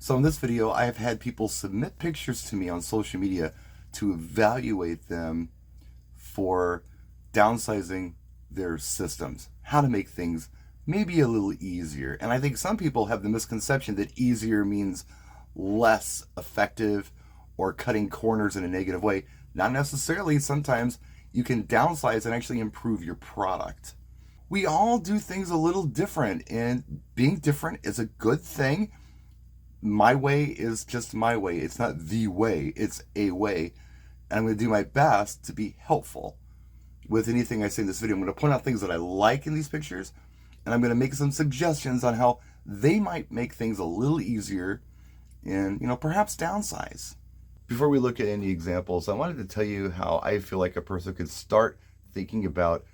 So in this video, I have had people submit pictures to me on social media to evaluate them for downsizing their systems, how to make things maybe a little easier. And I think some people have the misconception that easier means less effective or cutting corners in a negative way. Not necessarily. Sometimes you can downsize and actually improve your product. We all do things a little different, and being different is a good thing. My way is just my way. It's not the way, it's a way. And I'm going to do my best to be helpful with anything I say in this video. I'm going to point out things that I like in these pictures, and I'm going to make some suggestions on how they might make things a little easier and, perhaps downsize. Before we look at any examples, I wanted to tell you how I feel like a person could start thinking about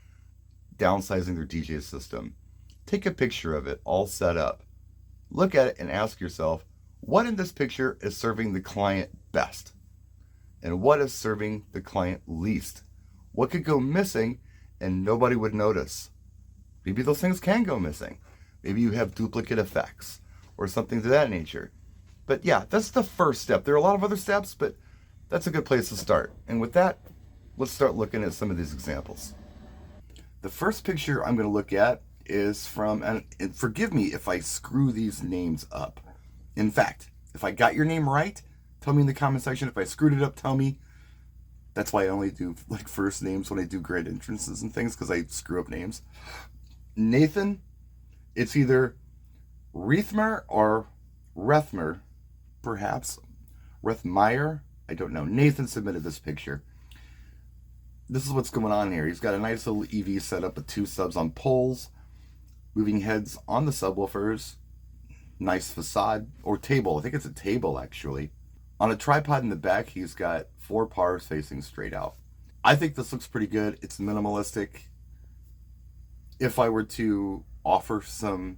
downsizing their DJ system. Take a picture of it all set up. Look at it and ask yourself, what in this picture is serving the client best? And what is serving the client least? What could go missing and nobody would notice? Maybe those things can go missing. Maybe you have duplicate effects or something to that nature. But yeah, that's the first step. There are a lot of other steps, but that's a good place to start. And with that, let's start looking at some of these examples. The first picture I'm going to look at is from, and forgive me if I screw these names up. In fact, if I got your name right, tell me in the comment section. If I screwed it up, tell me. That's why I only do like first names when I do grand entrances and things, because I screw up names. Nathan, it's either Reithmer or Rethmer, perhaps. Rethmeyer, I don't know. Nathan submitted this picture. This is what's going on here. He's got a nice little EV set up with 2 subs on poles, moving heads on the subwoofers, nice facade, or table. I think it's a table, actually. On a tripod in the back, he's got 4 pars facing straight out. I think this looks pretty good. It's minimalistic. If I were to offer some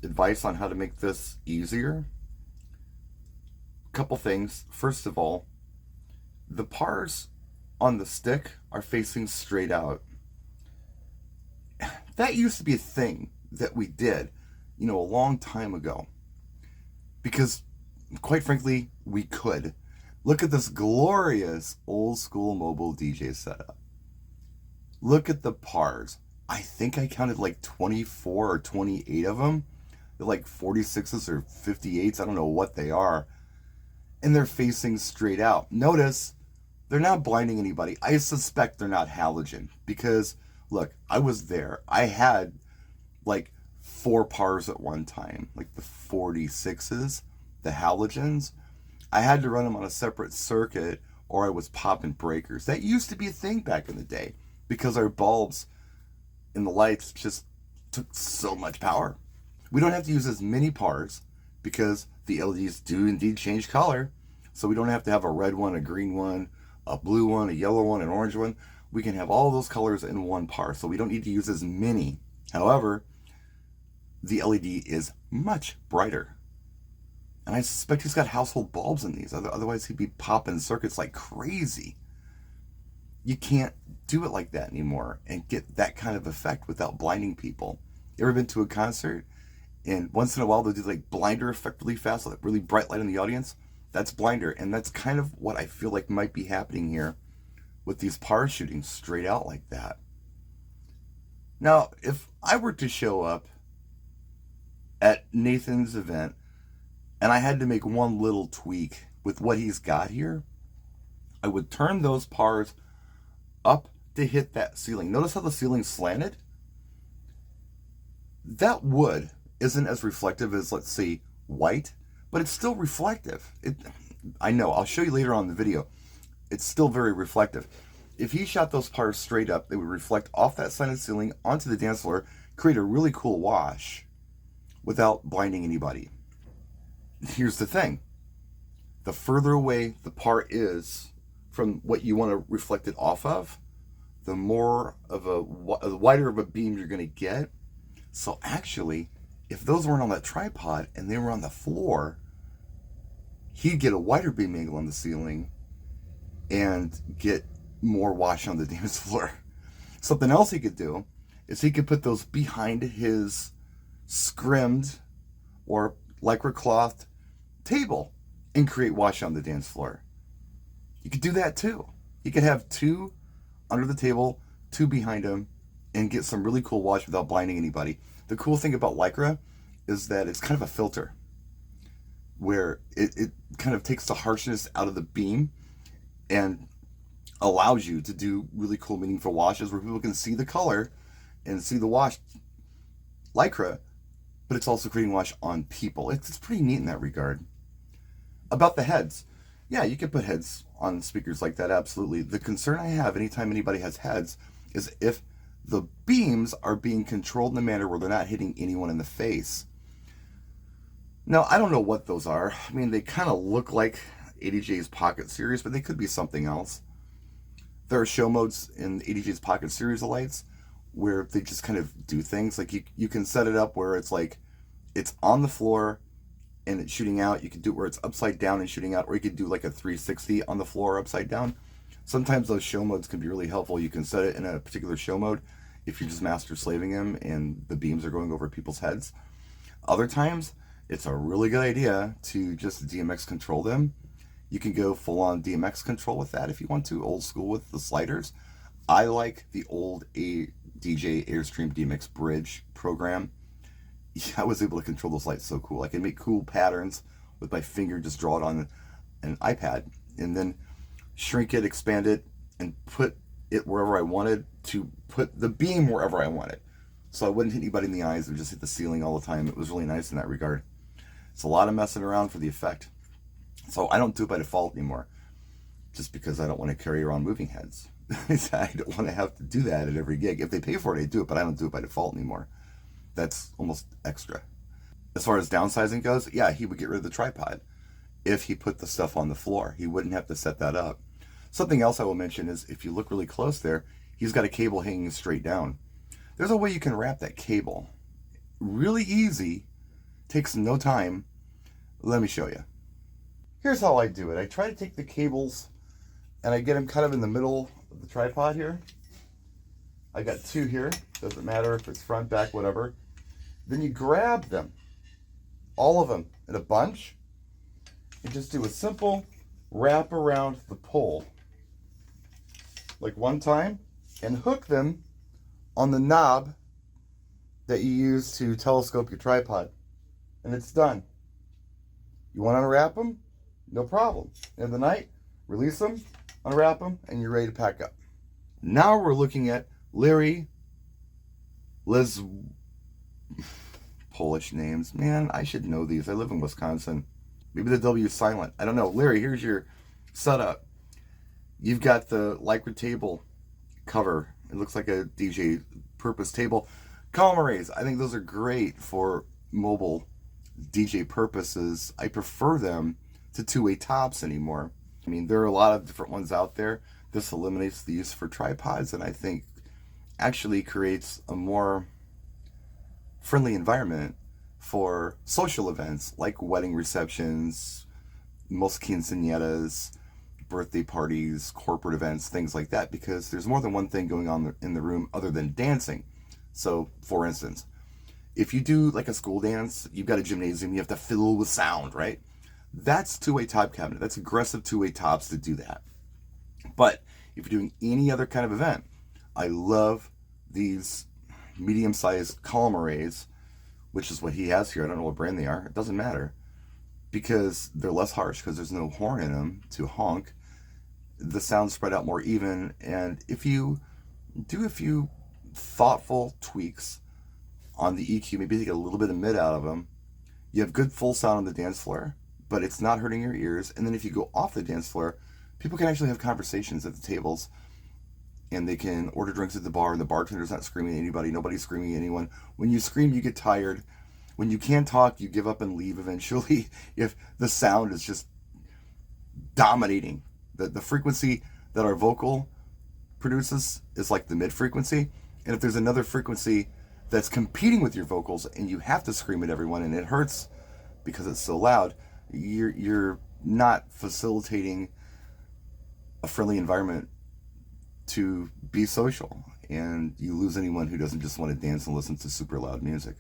advice on how to make this easier, a couple things. First of all, the pars on the stick are facing straight out. That used to be a thing that we did, a long time ago. Because, quite frankly, we could. Look at this glorious old school mobile DJ setup. Look at the pars. I think I counted like 24 or 28 of them. They're like 46s or 58s. I don't know what they are. And they're facing straight out. Notice, they're not blinding anybody. I suspect they're not halogen because, look, I was there. I had like 4 pars at one time, like the 46s, the halogens. I had to run them on a separate circuit or I was popping breakers. That used to be a thing back in the day because our bulbs and the lights just took so much power. We don't have to use as many pars because the LEDs do indeed change color. So we don't have to have a red one, a green one, a blue one, a yellow one, an orange one. We can have all those colors in one par, so we don't need to use as many. However, the LED is much brighter. And I suspect he's got household bulbs in these. Otherwise, he'd be popping circuits like crazy. You can't do it like that anymore and get that kind of effect without blinding people. You ever been to a concert? And once in a while, they'll do like blinder effect really fast, like really bright light in the audience. That's blinder, and that's kind of what I feel like might be happening here with these pars shooting straight out like that. Now, if I were to show up at Nathan's event and I had to make one little tweak with what he's got here, I would turn those pars up to hit that ceiling. Notice how the ceiling's slanted? That wood isn't as reflective as, let's say, white, but it's still reflective. I know, I'll show you later on in the video. It's still very reflective. If he shot those pars straight up, they would reflect off that slanted ceiling onto the dance floor, create a really cool wash without blinding anybody. Here's the thing. The further away the par is from what you want to reflect it off of, the more of the wider of a beam you're going to get. So actually, if those weren't on that tripod and they were on the floor, he'd get a wider beam angle on the ceiling and get more wash on the dance floor. Something else he could do is he could put those behind his scrimmed or lycra cloth table and create wash on the dance floor. You could do that too. You could have 2 under the table, 2 behind them, and get some really cool wash without blinding anybody. The cool thing about Lycra is that it's kind of a filter where it kind of takes the harshness out of the beam and allows you to do really cool, meaningful washes where people can see the color and see the wash Lycra, but it's also creating wash on people. It's pretty neat in that regard. About the heads, yeah, you can put heads on speakers like that, absolutely. The concern I have anytime anybody has heads is if the beams are being controlled in a manner where they're not hitting anyone in the face. Now, I don't know what those are. I mean, they kind of look like ADJ's Pocket Series, but they could be something else. There are show modes in ADJ's Pocket Series of lights where they just kind of do things. Like you can set it up where it's like it's on the floor and it's shooting out. You could do it where it's upside down and shooting out, or you could do like a 360 on the floor upside down. Sometimes those show modes can be really helpful. You can set it in a particular show mode if you're just master slaving them and the beams are going over people's heads. Other times, it's a really good idea to just DMX control them. You can go full on DMX control with that if you want to, old school with the sliders. I like the old DJ Airstream DMX Bridge program. I was able to control those lights so cool. I can make cool patterns with my finger, just draw it on an iPad, and then shrink it, expand it, and put it wherever I wanted to put the beam wherever I wanted. So I wouldn't hit anybody in the eyes, it would just hit the ceiling all the time. It was really nice in that regard. It's a lot of messing around for the effect. So I don't do it by default anymore, just because I don't want to carry around moving heads. I don't want to have to do that at every gig. If they pay for it, I do it, but I don't do it by default anymore. That's almost extra. As far as downsizing goes, yeah, he would get rid of the tripod if he put the stuff on the floor. He wouldn't have to set that up. Something else I will mention is if you look really close there, he's got a cable hanging straight down. There's a way you can wrap that cable. Really easy. Takes no time. Let me show you. Here's how I do it. I try to take the cables and I get them kind of in the middle of the tripod here. I got 2 here. Doesn't matter if it's front, back, whatever. Then you grab them, all of them in a bunch, and just do a simple wrap around the pole, like one time, and hook them on the knob that you use to telescope your tripod. And it's done. You want to unwrap them? No problem. In the night, release them, unwrap them, and you're ready to pack up. Now we're looking at Larry Polish names. Man, I should know these. I live in Wisconsin. Maybe the W is silent. I don't know. Larry, here's your setup. You've got the Lycra table cover. It looks like a DJ purpose table. Column arrays. I think those are great for mobile DJ purposes. I prefer them to two-way tops anymore. I mean, there are a lot of different ones out there. This eliminates the use for tripods, and I think actually creates a more friendly environment for social events like wedding receptions, most quinceaneras, birthday parties, corporate events, things like that, because there's more than one thing going on in the room other than dancing. So, for instance, if you do like a school dance, you've got a gymnasium, you have to fill with sound, right? That's two-way top cabinet. That's aggressive two-way tops to do that. But if you're doing any other kind of event, I love these medium-sized column arrays, which is what he has here. I don't know what brand they are. It doesn't matter, because they're less harsh because there's no horn in them to honk. The sound's spread out more even, and if you do a few thoughtful tweaks on the EQ, maybe take a little bit of mid out of them, you have good full sound on the dance floor, but it's not hurting your ears. And then if you go off the dance floor, people can actually have conversations at the tables, and they can order drinks at the bar, and the bartender's not screaming at anybody, nobody's screaming at anyone. When you scream, you get tired. When you can't talk, you give up and leave eventually if the sound is just dominating. The frequency that our vocal produces is like the mid frequency, and if there's another frequency that's competing with your vocals and you have to scream at everyone and it hurts because it's so loud, you're not facilitating a friendly environment to be social, and you lose anyone who doesn't just want to dance and listen to super loud music.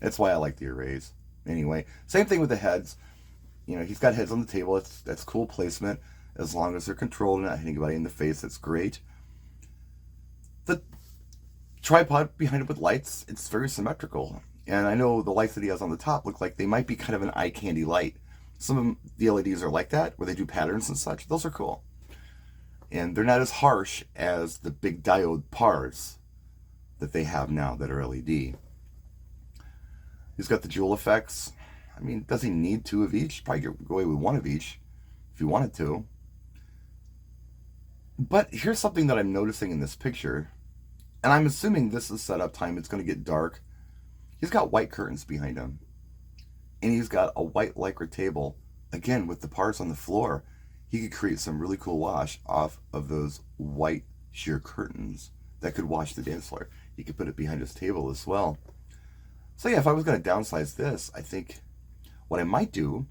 That's why I like the arrays. Anyway, same thing with the heads. He's got heads on the table. That's cool placement. As long as they're controlled and not hitting anybody in the face, that's great. The tripod behind it with lights, it's very symmetrical. And I know the lights that he has on the top look like they might be kind of an eye candy light. Some of the LEDs are like that, where they do patterns and such. Those are cool. And they're not as harsh as the big diode pars that they have now that are LED. He's got the jewel effects. I mean, does he need two of each? Probably go away with one of each if he wanted to. But here's something that I'm noticing in this picture, and I'm assuming this is setup time. It's going to get dark. He's got white curtains behind him, and he's got a white lycra table, again, with the parts on the floor. He could create some really cool wash off of those white sheer curtains that could wash the dance floor. He could put it behind his table as well. So yeah, if I was going to downsize this, I think what I might do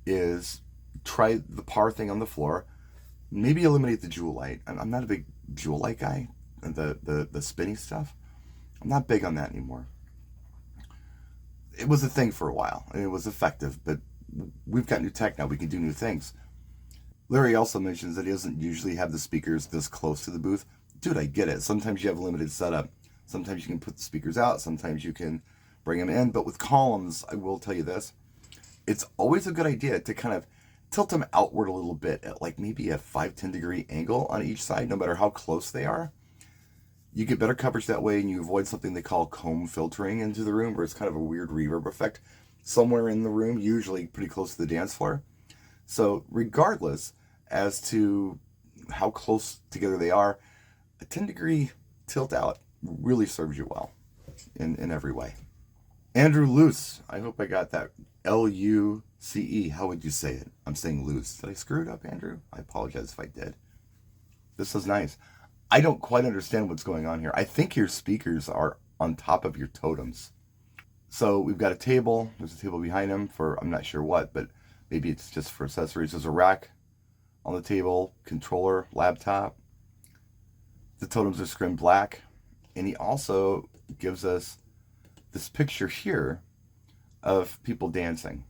is try the par thing on the floor, maybe eliminate the jewel light. I'm not a big jewel light guy, the spinny stuff. I'm not big on that anymore. It was a thing for a while, and it was effective, but we've got new tech now. We can do new things. Larry also mentions that he doesn't usually have the speakers this close to the booth. Dude, I get it. Sometimes you have a limited setup. Sometimes you can put the speakers out. Sometimes you can bring them in. But with columns, I will tell you this. It's always a good idea to kind of tilt them outward a little bit at like maybe a 5-10 degree angle on each side, no matter how close they are. You get better coverage that way, and you avoid something they call comb filtering into the room, where it's kind of a weird reverb effect somewhere in the room, usually pretty close to the dance floor. So regardless as to how close together they are, a 10 degree tilt out really serves you well in every way. Andrew Luce, I hope I got that. Luce. How would you say it? I'm saying loose. Did I screw it up, Andrew? I apologize if I did. This is nice. I don't quite understand what's going on here. I think your speakers are on top of your totems. So we've got a table. There's a table behind him for I'm not sure what, but maybe it's just for accessories. There's a rack on the table, controller, laptop. The totems are scrimmed black. And he also gives us this picture here of people dancing.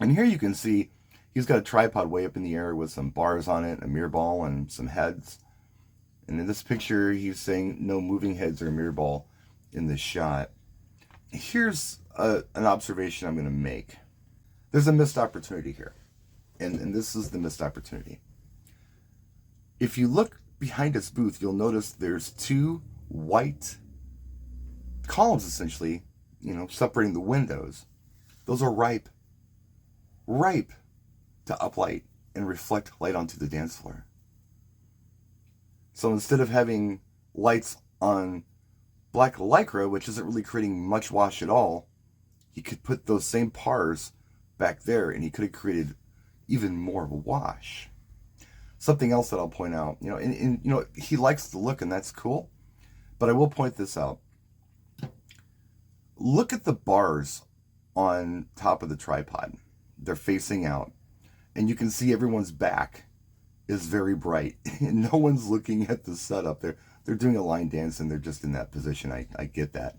And here you can see he's got a tripod way up in the air with some bars on it, a mirror ball, and some heads. And in this picture, he's saying no moving heads or mirror ball in this shot. Here's an observation I'm going to make. There's a missed opportunity here. And this is the missed opportunity. If you look behind his booth, you'll notice there's two white columns, essentially, separating the windows. Those are ripe to uplight and reflect light onto the dance floor. So instead of having lights on black lycra, which isn't really creating much wash at all, he could put those same pars back there, and he could have created even more of a wash. Something else that I'll point out, he likes the look, and that's cool, but I will point this out. Look at the bars on top of the tripod. They're facing out, and you can see everyone's back is very bright, and no one's looking at the setup. They're doing a line dance, and they're just in that position. I get that.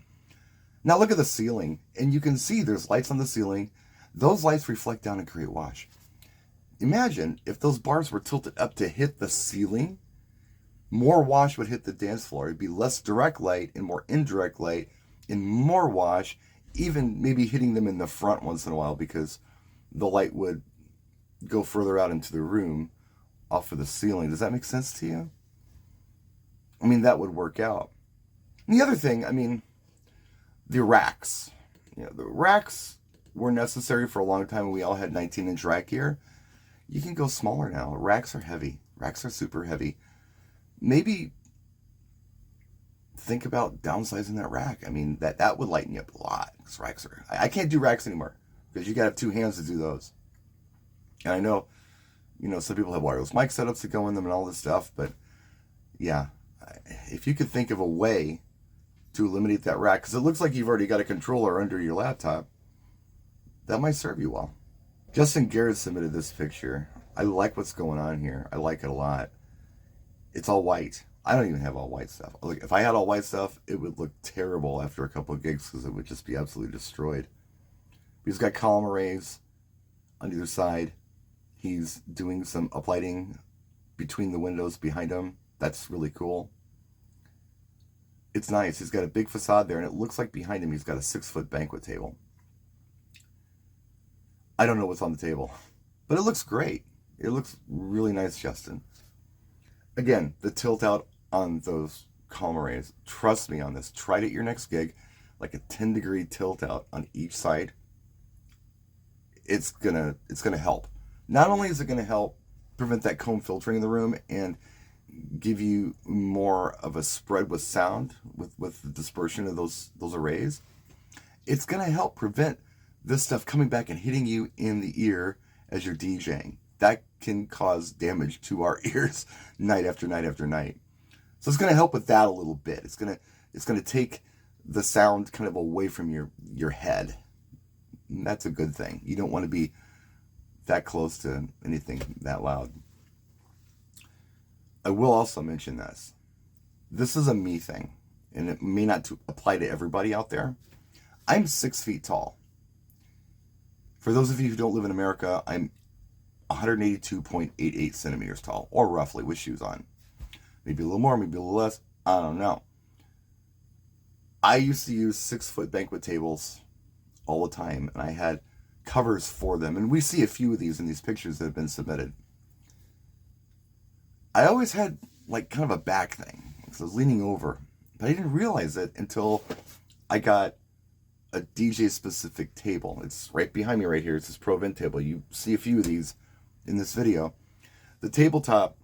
Now look at the ceiling, and you can see there's lights on the ceiling. Those lights reflect down and create wash. Imagine if those bars were tilted up to hit the ceiling, more wash would hit the dance floor. It'd be less direct light and more indirect light and more wash, even maybe hitting them in the front once in a while because the light would go further out into the room off of the ceiling. Does that make sense to you? I mean, that would work out. And the other thing, the racks. The racks were necessary for a long time. We all had 19-inch rack gear. You can go smaller now. Racks are heavy. Racks are super heavy. Maybe think about downsizing that rack. That would lighten you up a lot. Because racks are... I can't do racks anymore because you got to have two hands to do those. And I know, some people have wireless mic setups that go in them and all this stuff, but yeah, if you could think of a way to eliminate that rack, because it looks like you've already got a controller under your laptop, that might serve you well. Justin Garrett submitted this picture. I like what's going on here. I like it a lot. It's all white. I don't even have all white stuff. Like, if I had all white stuff, it would look terrible after a couple of gigs because it would just be absolutely destroyed. He's got column arrays on either side. He's doing some uplighting between the windows behind him. That's really cool. It's nice. He's got a big facade there, and it looks like behind him he's got a 6-foot banquet table. I don't know what's on the table, but it looks great. It looks really nice, Justin. Again, the tilt out on those column arrays. Trust me on this. Try it at your next gig, like a 10-degree tilt out on each side. It's gonna help. Not only is it gonna help prevent that comb filtering in the room and give you more of a spread with sound with the dispersion of those arrays, it's gonna help prevent this stuff coming back and hitting you in the ear as you're DJing. That can cause damage to our ears night after night after night. So it's going to help with that a little bit. It's going to take the sound kind of away from your head. And that's a good thing. You don't want to be that close to anything that loud. I will also mention this. This is a me thing, and it may not apply to everybody out there. I'm 6 feet tall. For those of you who don't live in America, I'm 182.88 centimeters tall, or roughly, with shoes on. Maybe a little more, maybe a little less. I don't know. I used to use 6-foot banquet tables all the time, and I had covers for them. And we see a few of these in these pictures that have been submitted. I always had like kind of a back thing, so I was leaning over, but I didn't realize it until I got a DJ specific table. It's right behind me right here. It's this Pro Event table. You see a few of these in this video. The tabletop,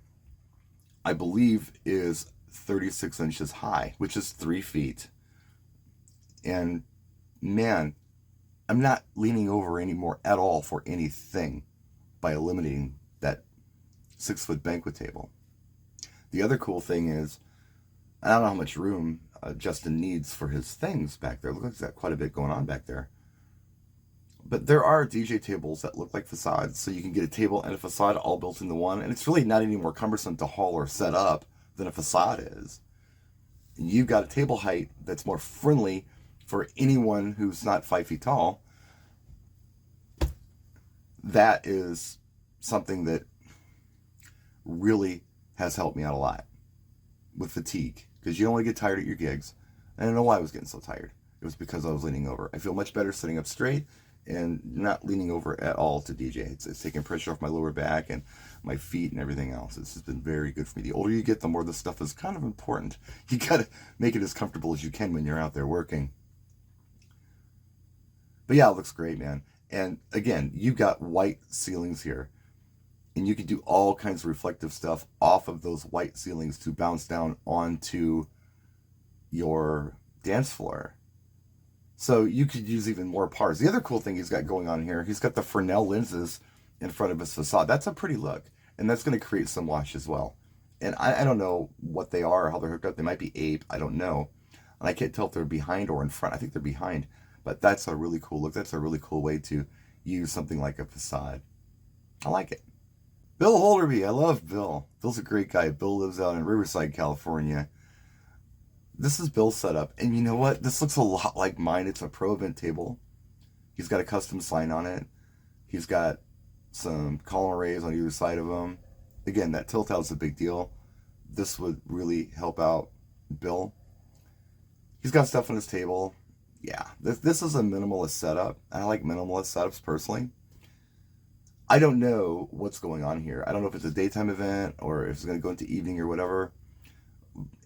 I believe, is 36 inches high, which is 3 feet. And man, I'm not leaning over anymore at all for anything by eliminating that 6-foot banquet table. The other cool thing is, I don't know how much room Justin needs for his things back there. Looks like he's got quite a bit going on back there. But there are DJ tables that look like facades, so you can get a table and a facade all built into one, and it's really not any more cumbersome to haul or set up than a facade is. And you've got a table height that's more friendly for anyone who's not 5 feet tall. That is something that really has helped me out a lot with fatigue, because you don't want to get tired at your gigs. I don't know why I was getting so tired. It was because I was leaning over. I feel much better sitting up straight and not leaning over at all to DJ. It's taking pressure off my lower back and my feet and everything else. It's just been very good for me. The older you get, the more this stuff is kind of important. You got to make it as comfortable as you can when you're out there working. But yeah, it looks great, man. And again, you've got white ceilings here, and you can do all kinds of reflective stuff off of those white ceilings to bounce down onto your dance floor. So you could use even more parts. The other cool thing he's got going on here, he's got the Fresnel lenses in front of his facade. That's a pretty look, and that's going to create some wash as well. And I don't know what they are, how they're hooked up. They might be ape, I don't know. And I can't tell if they're behind or in front. I think they're behind. But that's a really cool look. That's a really cool way to use something like a facade. I like it. Bill Holderby. I love Bill. Bill's a great guy. Bill lives out in Riverside, California. This is Bill's setup. And you know what? This looks a lot like mine. It's a Pro Event table. He's got a custom sign on it. He's got some column arrays on either side of him. Again, that tilt out is a big deal. This would really help out Bill. He's got stuff on his table. Yeah, this is a minimalist setup. I like minimalist setups personally. I don't know what's going on here. I don't know if it's a daytime event or if it's going to go into evening or whatever.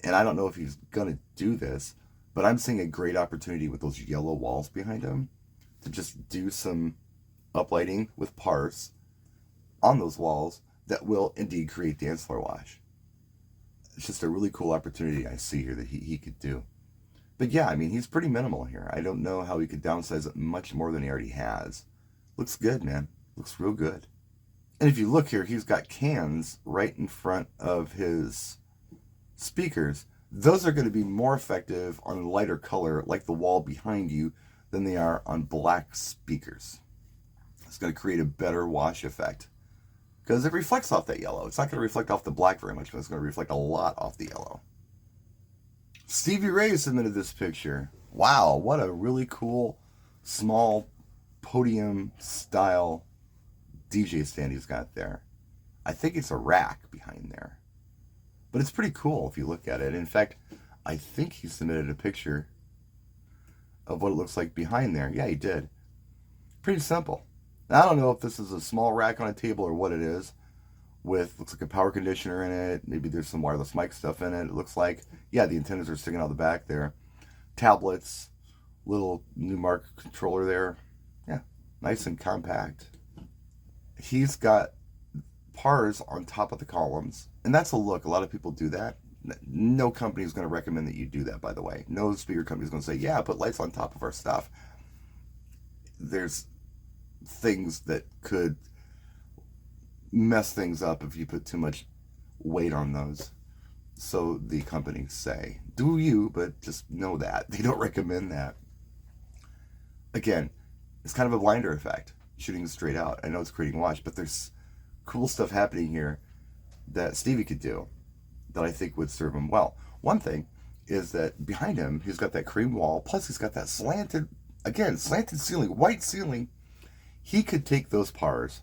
And I don't know if he's going to do this, but I'm seeing a great opportunity with those yellow walls behind him to just do some uplighting with parts on those walls that will indeed create dance floor wash. It's just a really cool opportunity I see here that he could do. But yeah, I mean, he's pretty minimal here. I don't know how he could downsize it much more than he already has. Looks good, man. Looks real good. And if you look here, he's got cans right in front of his speakers. Those are going to be more effective on a lighter color, like the wall behind you, than they are on black speakers. It's going to create a better wash effect because it reflects off that yellow. It's not going to reflect off the black very much, but it's going to reflect a lot off the yellow. Stevie Ray submitted this picture. Wow, what a really cool, small, podium-style DJ stand he's got there. I think it's a rack behind there. But it's pretty cool if you look at it. In fact, I think he submitted a picture of what it looks like behind there. Yeah, he did. Pretty simple. Now, I don't know if this is a small rack on a table or what it is, with, looks like a power conditioner in it. Maybe there's some wireless mic stuff in it. It looks like, yeah, the antennas are sticking out the back there. Tablets, little Newmark controller there. Yeah, nice and compact. He's got pars on top of the columns, and that's a look. A lot of people do that. No company is going to recommend that you do that, by the way. No speaker company is going to say, yeah, put lights on top of our stuff. There's things that could mess things up if you put too much weight on those. So the companies say, do you, but just know that. They don't recommend that. Again, it's kind of a blinder effect, shooting straight out. I know it's creating wash, but there's cool stuff happening here that Stevie could do that I think would serve him well. One thing is that behind him, he's got that cream wall, plus he's got that slanted ceiling, white ceiling. He could take those pars,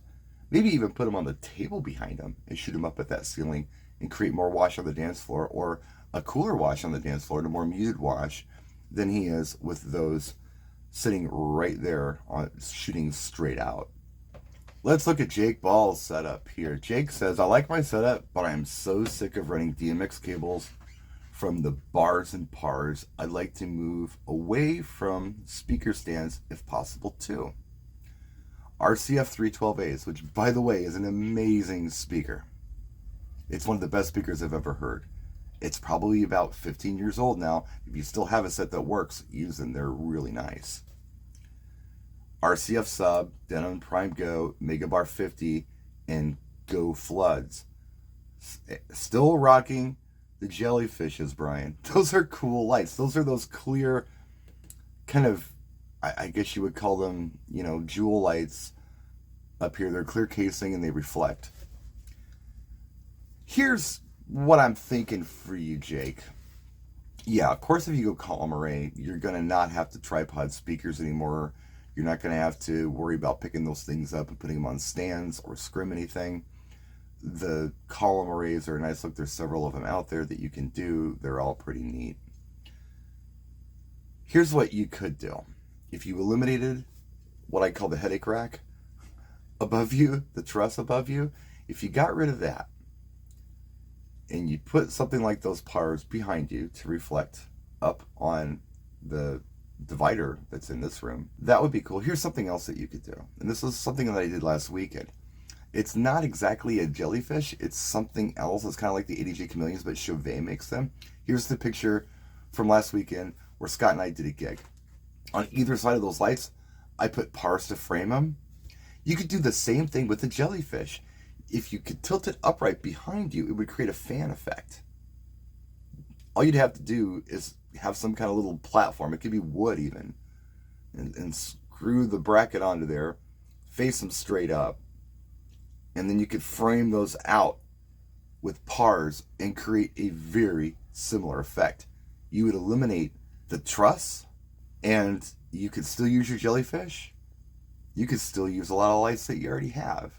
maybe even put them on the table behind him and shoot them up at that ceiling and create more wash on the dance floor, or a cooler wash on the dance floor and a more muted wash than he is with those sitting right there on shooting straight out. Let's look at Jake Ball's setup here. Jake says, I like my setup, but I'm so sick of running DMX cables from the bars and pars. I'd like to move away from speaker stands if possible too. RCF 312As, which by the way is an amazing speaker. It's one of the best speakers I've ever heard. It's probably about 15 years old now. If you still have a set that works, use them. They're really nice. RCF Sub, Denon Prime Go, Megabar 50, and Go Floods. Still rocking the jellyfishes, Brian. Those are cool lights. Those are those clear, kind of, I guess you would call them, jewel lights up here. They're clear casing and they reflect. Here's what I'm thinking for you, Jake. Yeah, of course, if you go column array, you're going to not have to tripod speakers anymore. You're not going to have to worry about picking those things up and putting them on stands or scrim anything. The column arrays are a nice look. There's several of them out there that you can do. They're all pretty neat. Here's what you could do. If you eliminated what I call the headache rack above you, the truss above you, if you got rid of that and you put something like those pars behind you to reflect up on the divider that's in this room, that would be cool. Here's something else that you could do. And this is something that I did last weekend. It's not exactly a jellyfish. It's something else. It's kind of like the ADJ Chameleons, but Chauvet makes them. Here's the picture from last weekend where Scott and I did a gig. On either side of those lights, I put pars to frame them. You could do the same thing with the jellyfish. If you could tilt it upright behind you, it would create a fan effect. All you'd have to do is have some kind of little platform. It could be wood even. And screw the bracket onto there, face them straight up. And then you could frame those out with pars and create a very similar effect. You would eliminate the truss, and you could still use your jellyfish. You could still use a lot of lights that you already have.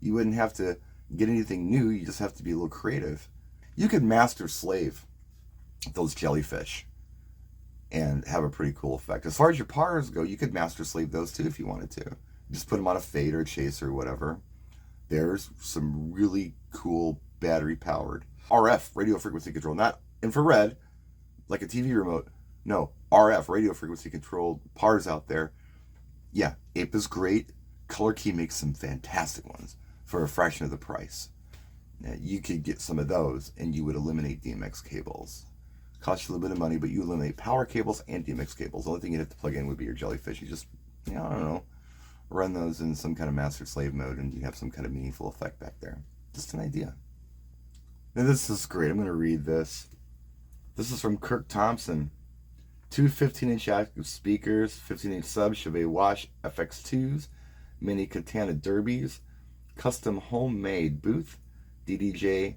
You wouldn't have to get anything new. You just have to be a little creative. You could master slave those jellyfish and have a pretty cool effect. As far as your pars go, you could master slave those too if you wanted to. Just put them on a fade or a chaser or whatever. There's some really cool battery powered RF, radio frequency control, not infrared like a TV remote. No, RF, radio frequency controlled pars out there. Yeah, Ape is great. Color Key makes some fantastic ones for a fraction of the price. Now, you could get some of those and you would eliminate DMX cables. Cost you a little bit of money, but you eliminate power cables and DMX cables. The only thing you'd have to plug in would be your jellyfish. You just, I don't know, run those in some kind of master slave mode and you have some kind of meaningful effect back there. Just an idea. Now this is great. I'm going to read this. This is from Kirk Thompson. Two 15-inch active speakers, 15-inch sub, Chauvet Wash FX2s, mini Katana Derbies, custom homemade booth, DDJ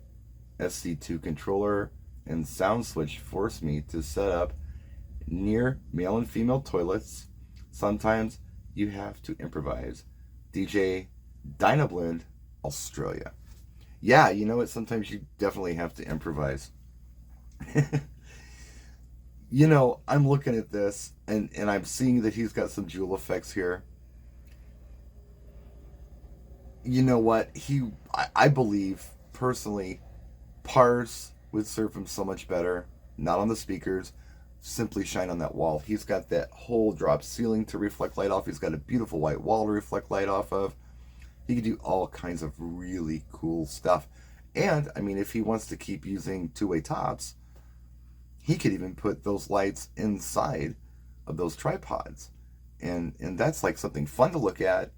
SC2 controller, and sound switch force me to set up near male and female toilets. Sometimes you have to improvise. DJ Dynablend, Australia. Yeah, you know what? Sometimes you definitely have to improvise. You know, I'm looking at this and I'm seeing that he's got some jewel effects here. You know what? I believe personally, Pars would serve him so much better. Not on the speakers, simply shine on that wall. He's got that whole drop ceiling to reflect light off. He's got a beautiful white wall to reflect light off of. He could do all kinds of really cool stuff. And I mean, if he wants to keep using two-way tops, he could even put those lights inside of those tripods. And that's like something fun to look at,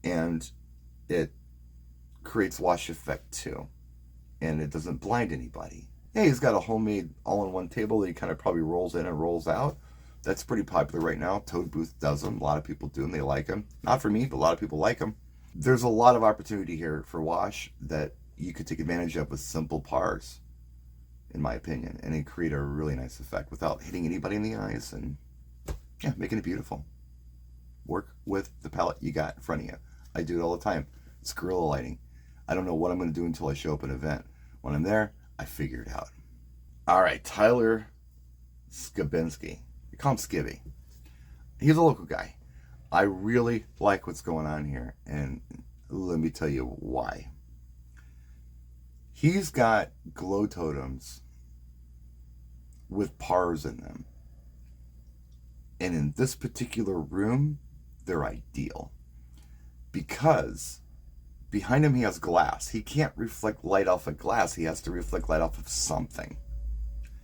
and it creates wash effect too. And it doesn't blind anybody. Yeah, he's got a homemade all-in-one table that he kind of probably rolls in and rolls out. That's pretty popular right now. Toad Booth does them. A lot of people do them. They like them. Not for me, but a lot of people like them. There's a lot of opportunity here for wash that you could take advantage of with simple pars, in my opinion, and it create a really nice effect without hitting anybody in the eyes and yeah, making it beautiful. Work with the palette you got in front of you. I do it all the time. It's guerrilla lighting. I don't know what I'm going to do until I show up at an event. When I'm there, I figure it out. All right, Tyler Skabinski. You call him Skibby. He's a local guy. I really like what's going on here, and let me tell you why. He's got glow totems with pars in them. And in this particular room, they're ideal. Because behind him he has glass. He can't reflect light off of glass. He has to reflect light off of something.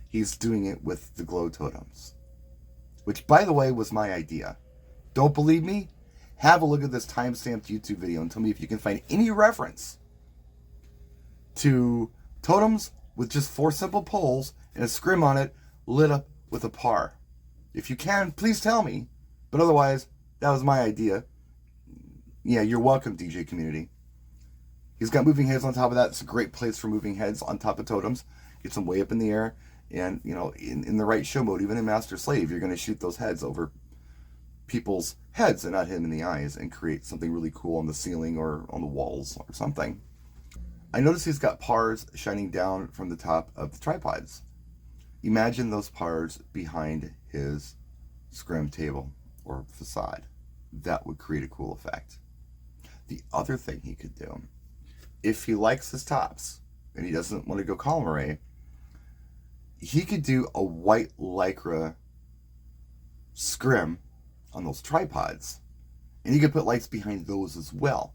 He's doing it with the glow totems. Which, by the way, was my idea. Don't believe me? Have a look at this time-stamped YouTube video and tell me if you can find any reference to totems with just 4 simple poles and a scrim on it lit up with a par. If you can, please tell me. But otherwise, that was my idea. Yeah, you're welcome, DJ community. He's got moving heads on top of that. It's a great place for moving heads on top of totems. Gets them way up in the air. And, you know, in the right show mode, even in Master Slave, you're going to shoot those heads over people's heads and not hit them in the eyes and create something really cool on the ceiling or on the walls or something. I notice he's got pars shining down from the top of the tripods. Imagine those pars behind his scrim table or facade. That would create a cool effect. The other thing he could do, if he likes his tops and he doesn't want to go column array, he could do a white lycra scrim on those tripods, and he could put lights behind those as well.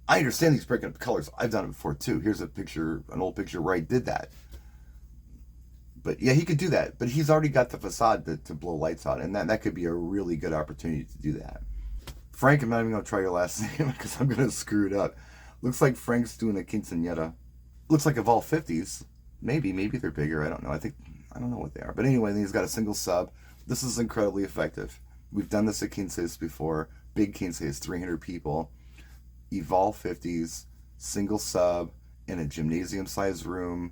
I understand he's breaking up the colors. I've done it before too. Here's a picture, an old picture where I did that. But yeah, he could do that. But he's already got the facade to blow lights on, and that could be a really good opportunity to do that. Frank, I'm not even going to try your last name because I'm going to screw it up. Looks like Frank's doing a quinceanera. Looks like Evolve 50s. Maybe they're bigger. I don't know. I don't know what they are. But anyway, he's got a single sub. This is incredibly effective. We've done this at quinces before. Big quinces, 300 people. Evolve 50s, single sub, in a gymnasium-sized room.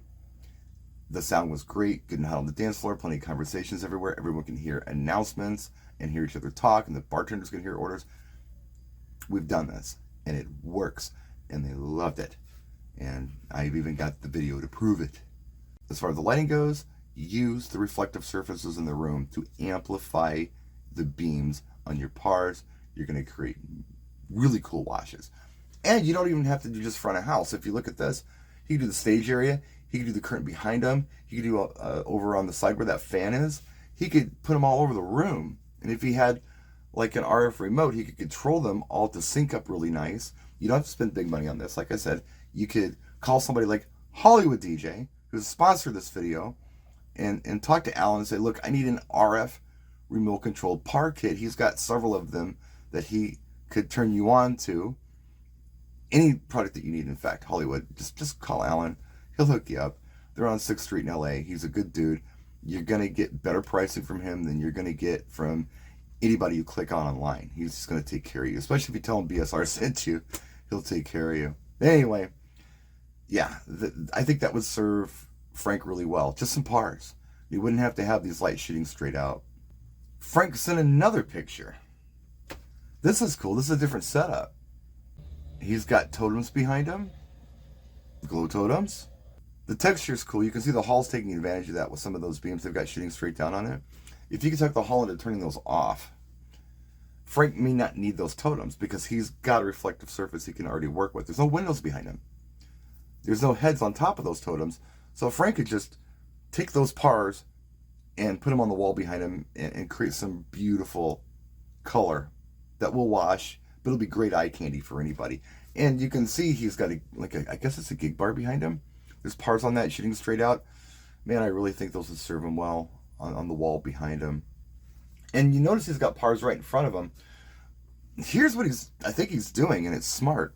The sound was great. Good and hot on the dance floor. Plenty of conversations everywhere. Everyone can hear announcements and hear each other talk, and the bartenders can hear orders. We've done this, and it works, and they loved it. And I've even got the video to prove it. As far as the lighting goes, use the reflective surfaces in the room to amplify the beams on your pars. You're going to create really cool washes. And you don't even have to do just front of house. If you look at this, he can do the stage area. He could do the curtain behind him. He could do over on the side where that fan is. He could put them all over the room. And if he had like an RF remote, he could control them all to sync up really nice. You don't have to spend big money on this. Like I said, you could call somebody like Hollywood DJ, who's sponsored this video, and talk to Alan and say, look, I need an RF remote controlled par kit. He's got several of them that he could turn you on to. Any product that you need, in fact, Hollywood, just call Alan. He'll hook you up. They're on 6th Street in LA. He's a good dude. You're going to get better pricing from him than you're going to get from anybody you click on online. He's just going to take care of you. Especially if you tell him BSR sent you, he'll take care of you. Anyway, yeah, I think that would serve Frank really well. Just some pars. You wouldn't have to have these lights shooting straight out. Frank sent another picture. This is cool. This is a different setup. He's got totems behind him, glow totems. The texture is cool. You can see the hall's taking advantage of that with some of those beams they've got shooting straight down on it. If you can tuck the hall into turning those off, Frank may not need those totems because he's got a reflective surface he can already work with. There's no windows behind him. There's no heads on top of those totems. So Frank could just take those pars and put them on the wall behind him and create some beautiful color that will wash, but it'll be great eye candy for anybody. And you can see he's got I guess it's a gig bar behind him. There's pars on that shooting straight out. Man, I really think those would serve him well on the wall behind him. And you notice he's got pars right in front of him. Here's what I think he's doing, and it's smart.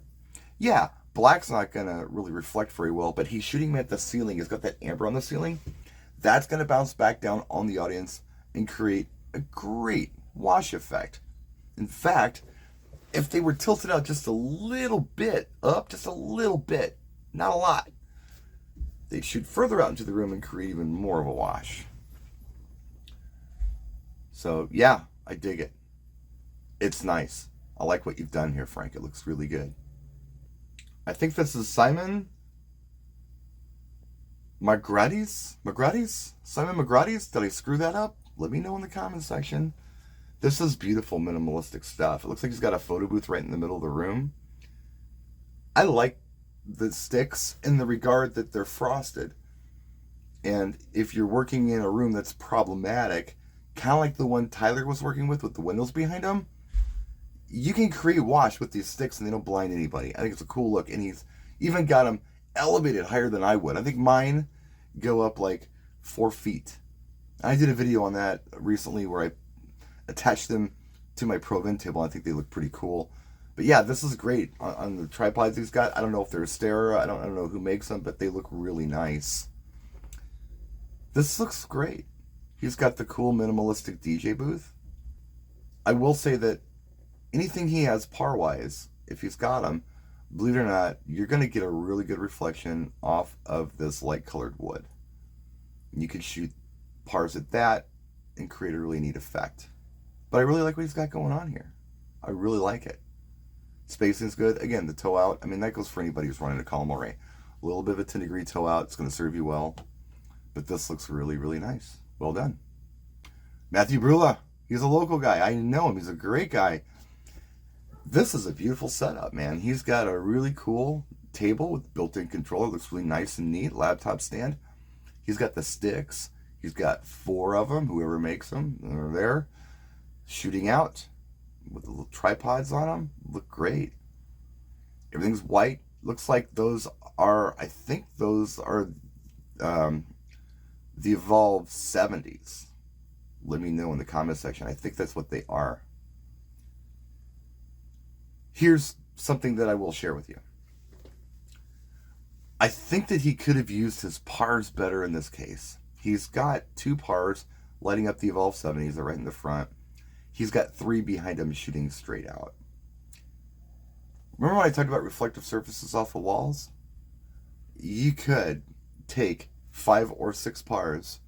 Yeah, black's not gonna really reflect very well, but he's shooting at the ceiling. He's got that amber on the ceiling. That's gonna bounce back down on the audience and create a great wash effect. In fact, if they were tilted out just a little bit up, just a little bit, not a lot, they'd shoot further out into the room and create even more of a wash. So yeah, I dig it. It's nice. I like what you've done here, Frank. It looks really good. I think this is Simon Magratis? Simon Magratis? Did I screw that up? Let me know in the comment section. This is beautiful minimalistic stuff. It looks like he's got a photo booth right in the middle of the room. I like the sticks in the regard that they're frosted. And if you're working in a room that's problematic, kind of like the one Tyler was working with the windows behind him, you can create wash with these sticks and they don't blind anybody. I think it's a cool look. And he's even got them elevated higher than I would. I think mine go up like 4 feet. I did a video on that recently where I attached them to my Provin table. I think they look pretty cool. But yeah, this is great on the tripods he's got. I don't know if they're Stera. I don't know who makes them, but they look really nice. This looks great. He's got the cool minimalistic DJ booth. I will say that anything he has par-wise, if he's got them, believe it or not, you're going to get a really good reflection off of this light-colored wood. You can shoot pars at that and create a really neat effect. But I really like what he's got going on here. I really like it. Spacing's good. Again, the toe out, I mean, that goes for anybody who's running a column array. A little bit of a 10-degree toe out. It's going to serve you well. But this looks really, really nice. Well done. Matthew Brula. He's a local guy. I know him. He's a great guy. This is a beautiful setup, man. He's got a really cool table with built-in controller. Looks really nice and neat. Laptop stand. He's got the sticks. He's got 4 of them. Whoever makes them, they're there. Shooting out with the little tripods on them. Look great. Everything's white. Looks like those are, I think those are the Evolve 70s. Let me know in the comment section. I think that's what they are. Here's something that I will share with you. I think that he could have used his pars better in this case. He's got 2 pars lighting up the Evolve 70s. They're right in the front. He's got 3 behind him shooting straight out. Remember when I talked about reflective surfaces off the walls? You could take 5 or 6 pars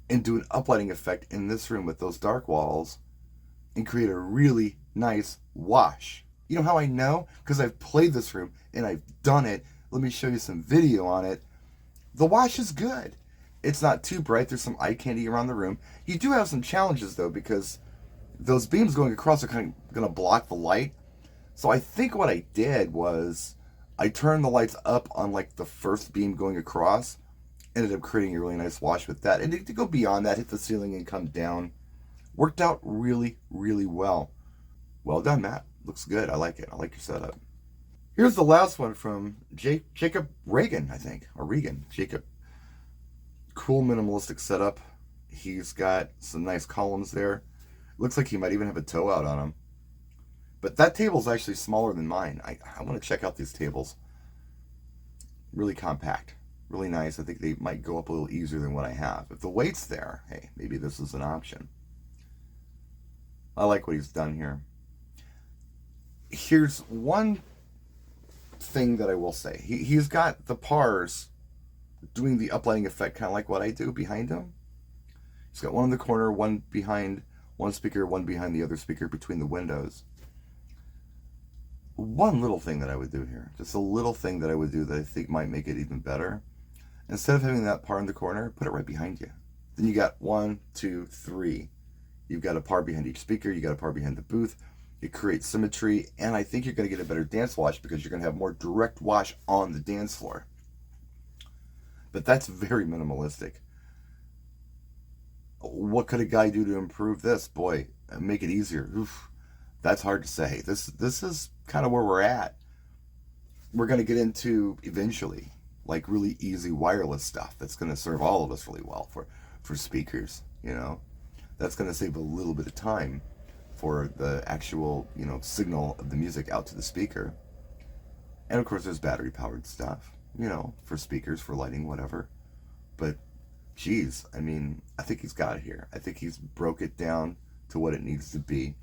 and do an uplighting effect in this room with those dark walls and create a really nice wash. You know how I know? Because I've played this room and I've done it. Let me show you some video on it. The wash is good. It's not too bright. There's some eye candy around the room. You do have some challenges though, because those beams going across are kind of going to block the light. So I think what I did was I turned the lights up on like the first beam going across. Ended up creating a really nice wash with that. And to go beyond that, hit the ceiling and come down. Worked out really, really well. Well done, Matt. Looks good. I like it. I like your setup. Here's the last one from Jacob Reagan, I think. Or Regan. Jacob. Cool minimalistic setup. He's got some nice columns there. Looks like he might even have a toe out on him. But that table's actually smaller than mine. I want to check out these tables. Really compact. Really nice. I think they might go up a little easier than what I have. If the weight's there, hey, maybe this is an option. I like what he's done here. Here's one thing that I will say. He's got the pars doing the uplighting effect, kind of like what I do behind him. He's got one in the corner, one behind one speaker, one behind the other speaker between the windows. One little thing that I would do here, just a little thing that I would do that I think might make it even better. Instead of having that par in the corner, put it right behind you. Then you got 1, 2, 3. You've got a par behind each speaker. You got a par behind the booth. It creates symmetry, and I think you're going to get a better dance wash because you're going to have more direct wash on the dance floor. But that's very minimalistic. What could a guy do to improve this? Boy, make it easier. Oof, that's hard to say. This is kind of where we're at. We're going to get into eventually like really easy wireless stuff that's going to serve all of us really well for speakers, you know. That's going to save a little bit of time for the actual, you know, signal of the music out to the speaker. And of course there's battery powered stuff, you know, for speakers, for lighting, whatever. But geez, I mean, I think he's got it here. I think he's broke it down to what it needs to be.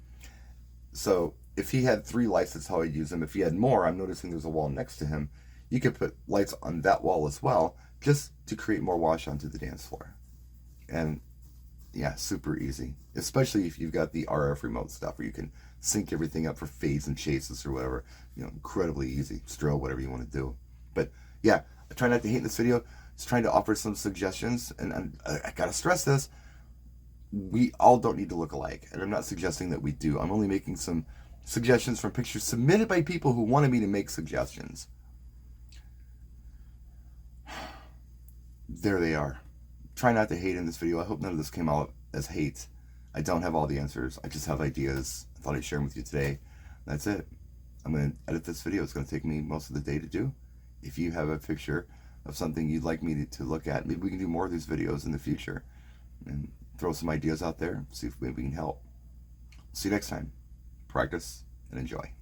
So if he had 3 lights, that's how I'd use them. If he had more, I'm noticing there's a wall next to him. You could put lights on that wall as well, just to create more wash onto the dance floor. And yeah, super easy, especially if you've got the RF remote stuff where you can sync everything up for fades and chases or whatever. You know, incredibly easy. Strobe, whatever you want to do. But yeah, I try not to hate this video. Just trying to offer some suggestions, and I gotta stress this: we all don't need to look alike, and I'm not suggesting that we do. I'm only making some suggestions from pictures submitted by people who wanted me to make suggestions. There they are. Try not to hate in this video. I hope none of this came out as hate. I don't have all the answers. I just have ideas. I thought I'd share them with you today. That's it. I'm going to edit this video. It's going to take me most of the day to do. If you have a picture of something you'd like me to look at, maybe we can do more of these videos in the future and throw some ideas out there, see if maybe we can help. See you next time. Practice and enjoy.